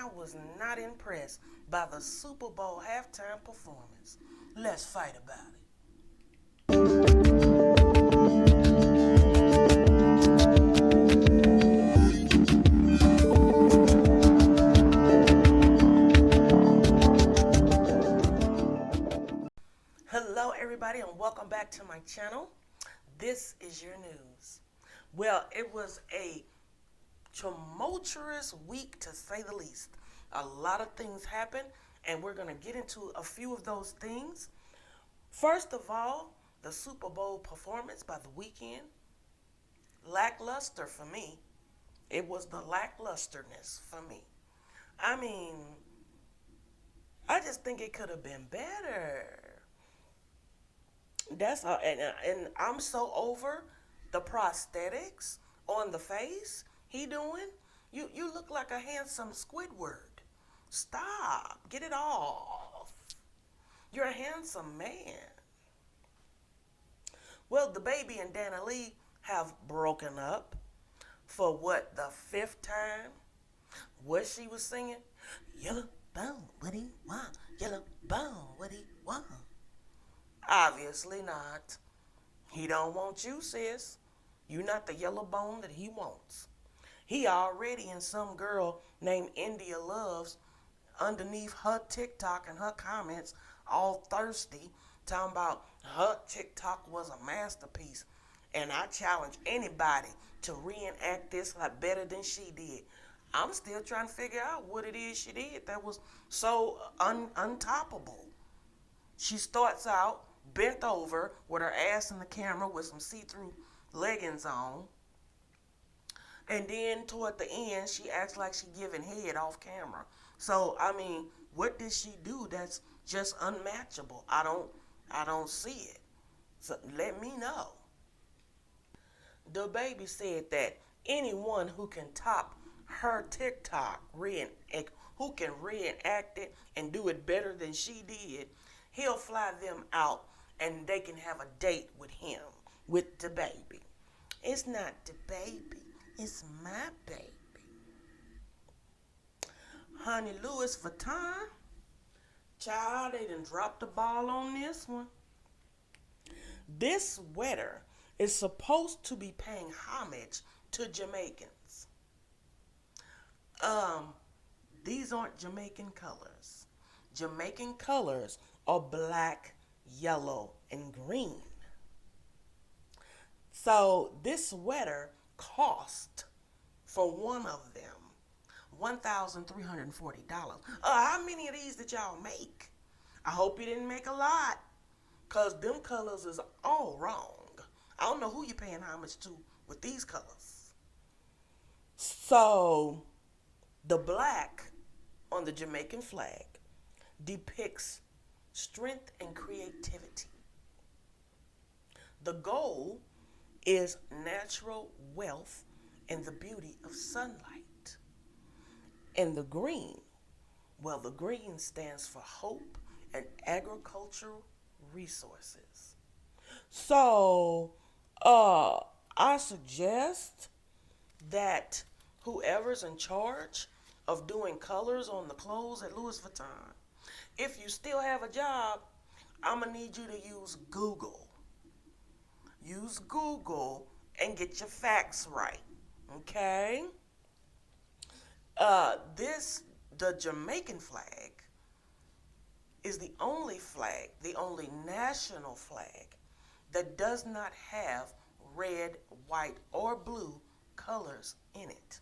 I was not impressed by the Super Bowl halftime performance. Let's fight about it. Hello, everybody, and welcome back to my channel. This is your news. Well, it was a tumultuous week, to say the least. A lot of things happened, and we're going to get into a few of those things. First of all, the Super Bowl performance by The Weeknd. Lackluster for me. It was the lacklusterness for me. I mean, I just think it could have been better. That's all, and I'm so over the prosthetics on the face he doing. You look like a handsome Squidward. Stop. Get it off. You're a handsome man. Well, Dababy and Dababy have broken up for what, the fifth time? What she was singing? Yellow bone, what he want? Yellow bone, what he want? Obviously not. He don't want you, sis. You not the yellow bone that he wants. He already in some girl named India Loves underneath her TikTok and her comments all thirsty, talking about her TikTok was a masterpiece. And I challenge anybody to reenact this like better than she did. I'm still trying to figure out what it is she did that was so untoppable. She starts out bent over with her ass in the camera with some see-through leggings on. And then toward the end, she acts like she giving head off camera. So, I mean, what did she do that's just unmatchable? I don't see it. So let me know. Dababy said that anyone who can top her TikTok, who can reenact it and do it better than she did, he'll fly them out and they can have a date with him, with Dababy. It's not Dababy, it's my baby. Honey, Louis Vuitton, child, they done dropped the ball on this one. This sweater is supposed to be paying homage to Jamaicans. These aren't Jamaican colors. Jamaican colors are black, yellow, and green. So this sweater cost for one of them $1,340. How many of these did y'all make? I hope you didn't make a lot, because them colors is all wrong. I don't know who you're paying homage to with these colors. So the black on the Jamaican flag depicts strength and creativity. The gold is natural wealth and the beauty of sunlight. And the green, well, the green stands for hope and agricultural resources. So, I suggest that whoever's in charge of doing colors on the clothes at Louis Vuitton, if you still have a job, I'm going to need you to use Google. Use Google and get your facts right. Okay? The Jamaican flag is the only flag, the only national flag that does not have red, white, or blue colors in it.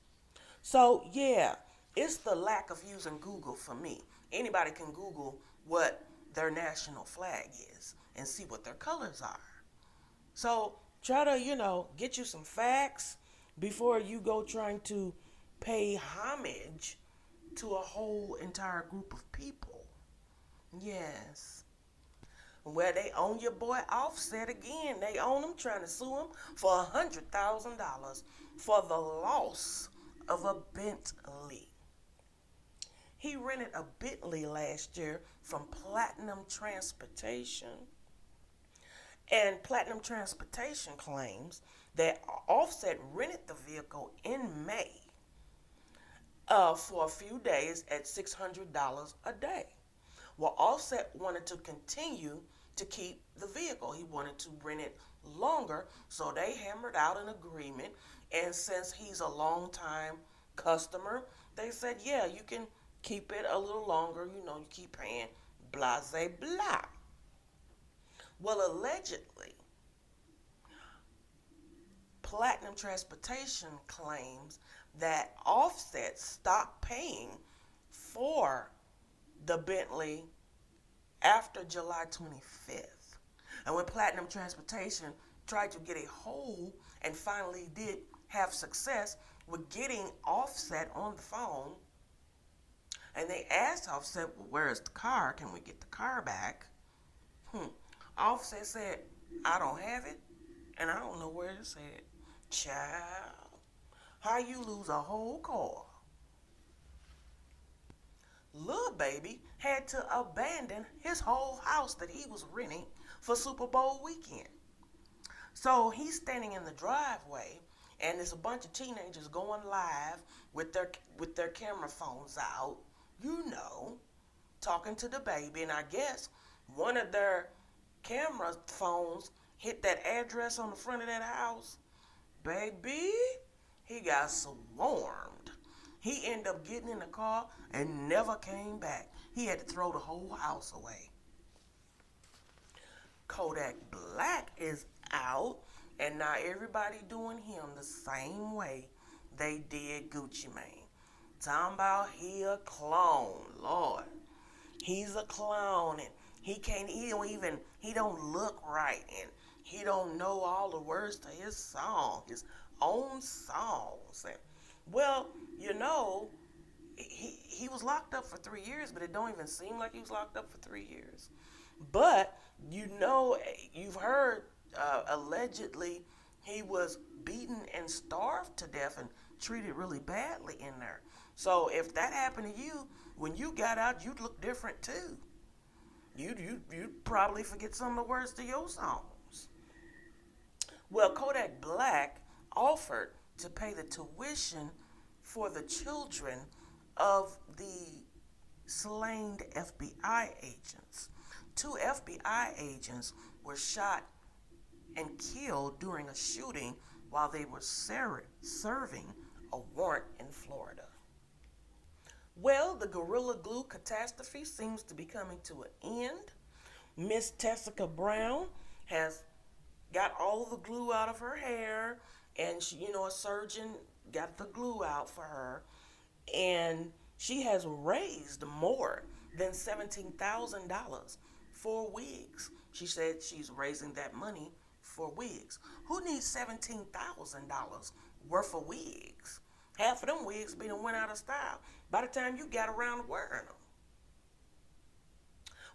So, yeah, it's the lack of using Google for me. Anybody can Google what their national flag is and see what their colors are. So, try to, get you some facts before you go trying to pay homage to a whole entire group of people. Yes. Well, they own your boy Offset again. They own him, trying to sue him for $100,000 for the loss of a Bentley. He rented a Bentley last year from Platinum Transportation. And Platinum Transportation claims that Offset rented the vehicle in May for a few days at $600 a day. Well, Offset wanted to continue to keep the vehicle. He wanted to rent it longer, so they hammered out an agreement. And since he's a long time customer, they said, yeah, you can keep it a little longer. You know, you keep paying, blah, blah, blah. Well, allegedly, Platinum Transportation claims that Offset stopped paying for the Bentley after July 25th. And when Platinum Transportation tried to get a hold and finally did have success with getting Offset on the phone, and they asked Offset, well, where is the car? Can we get the car back? Offset said, I don't have it, and I don't know where it's at. Child, how you lose a whole car? Lil Baby had to abandon his whole house that he was renting for Super Bowl weekend. So he's standing in the driveway, and there's a bunch of teenagers going live with their camera phones out, you know, talking to Dababy. And I guess one of their camera phones hit that address on the front of that house. Baby, he got swarmed. He ended up getting in the car and never came back. He had to throw the whole house away. Kodak Black is out, and now everybody doing him the same way they did Gucci Mane. Talking about he a clone, Lord. He's a clown, and he don't look right, and he don't know all the words to his own songs. And well, you know, he was locked up for 3 years, but it don't even seem like he was locked up for 3 years. But you know, you've heard allegedly he was beaten and starved to death and treated really badly in there. So if that happened to you, when you got out, you'd look different too. You'd probably forget some of the words to your songs. Well, Kodak Black offered to pay the tuition for the children of the slain FBI agents. 2 FBI agents were shot and killed during a shooting while they were serving a warrant in Florida. Well, the Gorilla Glue catastrophe seems to be coming to an end. Miss Tessica Brown has got all the glue out of her hair, and she, a surgeon got the glue out for her, and she has raised more than $17,000 for wigs. She said she's raising that money for wigs. Who needs $17,000 worth of wigs? Half of them wigs been went out of style by the time you got around to wearing them.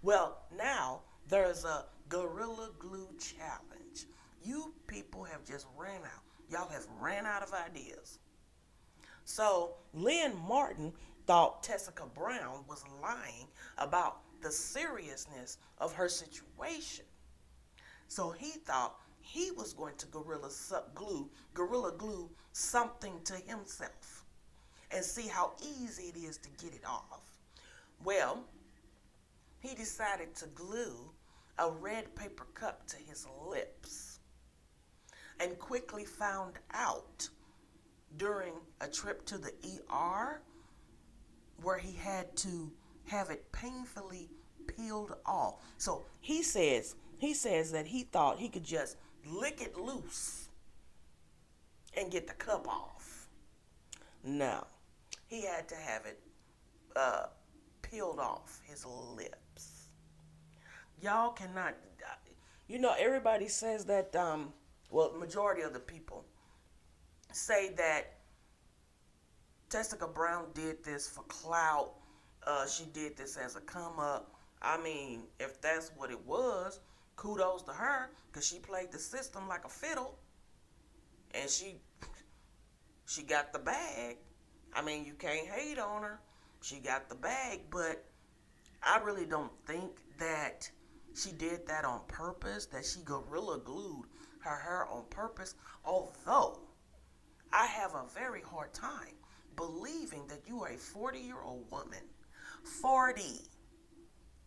Well, now there's a Gorilla Glue challenge. You people have just ran out. Y'all have ran out of ideas. So Lynn Martin thought Tessica Brown was lying about the seriousness of her situation. So he thought he was going to gorilla glue something to himself and see how easy it is to get it off. Well, he decided to glue a red paper cup to his lips and quickly found out during a trip to the ER where he had to have it painfully peeled off. So he says that he thought he could just lick it loose and get the cup off. No, he had to have it peeled off his lips. Y'all cannot, everybody says that, majority of the people say that Tessica Brown did this for clout. She did this as a come up. I mean, if that's what it was, kudos to her, because she played the system like a fiddle, and she got the bag. I mean, you can't hate on her. She got the bag, but I really don't think that she did that on purpose, that she gorilla glued her hair on purpose, although I have a very hard time believing that you are a 40-year-old woman. 40.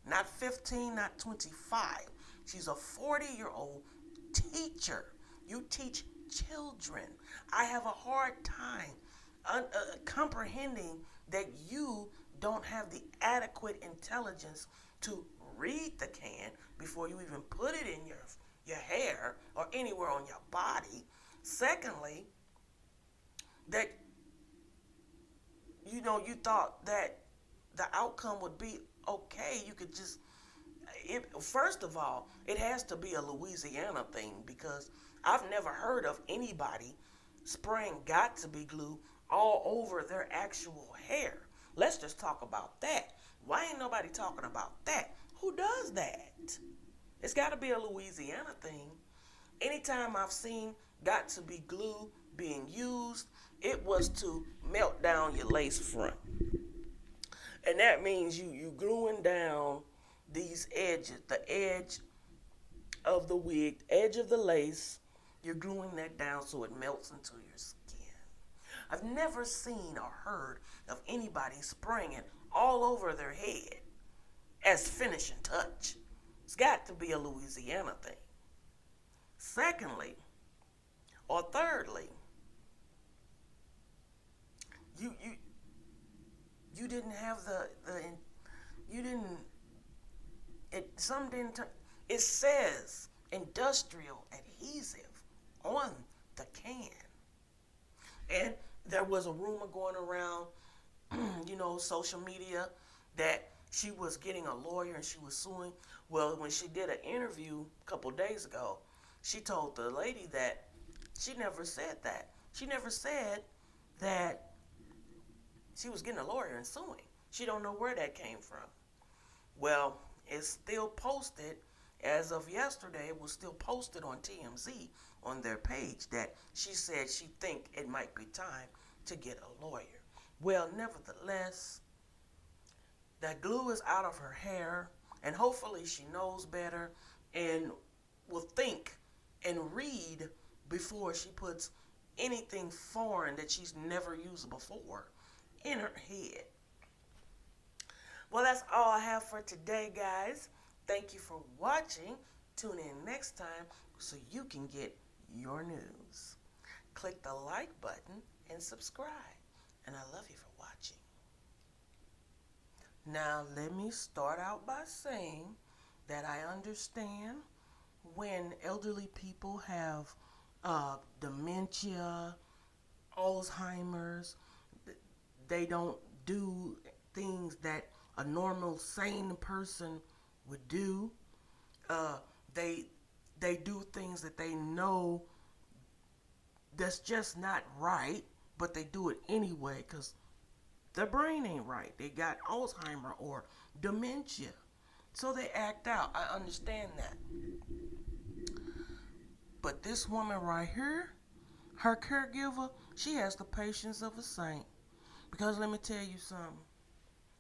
Not 15, not 25. She's a 40-year-old teacher. You teach children. I have a hard time comprehending that you don't have the adequate intelligence to read the can before you even put it in your hair or anywhere on your body. Secondly, that you thought that the outcome would be okay. You could just first of all, it has to be a Louisiana thing because I've never heard of anybody spraying got to be glue all over their actual hair. Let's just talk about that. Why ain't nobody talking about that? Who does that? It's got to be a Louisiana thing. Anytime I've seen got to be glue being used, it was to melt down your lace front. And that means you gluing down these edges, the edge of the wig, edge of the lace, you're gluing that down so it melts into your skin. I've never seen or heard of anybody spraying it all over their head as finishing touch. It's got to be a Louisiana thing. Secondly, or thirdly, you didn't have it says industrial adhesive on the can. And there was a rumor going around, social media that she was getting a lawyer and she was suing. Well, when she did an interview a couple days ago, she told the lady that she never said that. She never said that she was getting a lawyer and suing. She don't know where that came from. Well, it's still posted. As of yesterday, it was still posted on TMZ on their page that she said she think it might be time to get a lawyer. Well, nevertheless, that glue is out of her hair, and hopefully she knows better and will think and read before she puts anything foreign that she's never used before in her head. Well, that's all I have for today, guys. Thank you for watching. Tune in next time so you can get your news. Click the like button and subscribe. And I love you for watching. Now, let me start out by saying that I understand when elderly people have dementia, Alzheimer's, they don't do things that a normal, sane person would do. They do things that they know that's just not right, but they do it anyway because their brain ain't right. They got Alzheimer or dementia. So they act out. I understand that. But this woman right here, her caregiver, she has the patience of a saint. Because let me tell you something.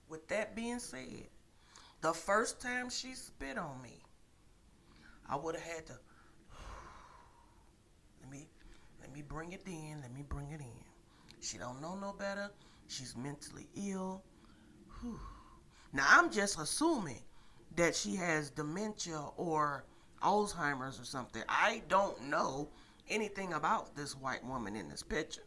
With that being said, the first time she spit on me, I would have had to, let me bring it in, She don't know no better. She's mentally ill. Whew. Now, I'm just assuming that she has dementia or Alzheimer's or something. I don't know anything about this white woman in this picture.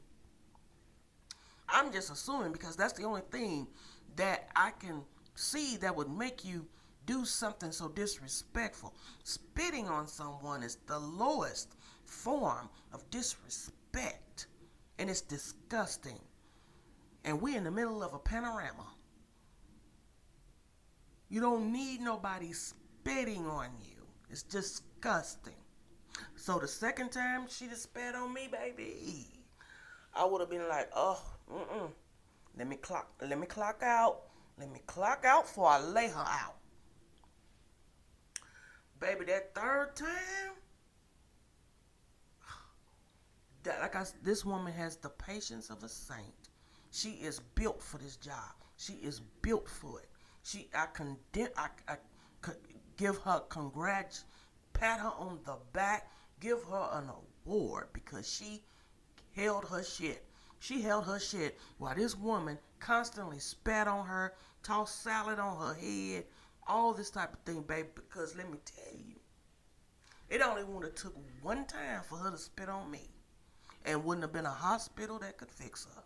I'm just assuming because that's the only thing that I can see that would make you do something so disrespectful. Spitting on someone is the lowest form of disrespect, and it's disgusting. And we're in the middle of a panorama. You don't need nobody spitting on you. It's disgusting. So the second time she just spat on me, baby, I would have been like, let me clock out. Let me clock out before I lay her out. Baby, that third time, this woman has the patience of a saint. She is built for this job. She is built for it. I could give her congrats, pat her on the back, give her an award because she held her shit. She held her shit while this woman constantly spat on her, tossed salad on her head, all this type of thing, baby. Because let me tell you, it only would have took one time for her to spit on me, and wouldn't have been a hospital that could fix her.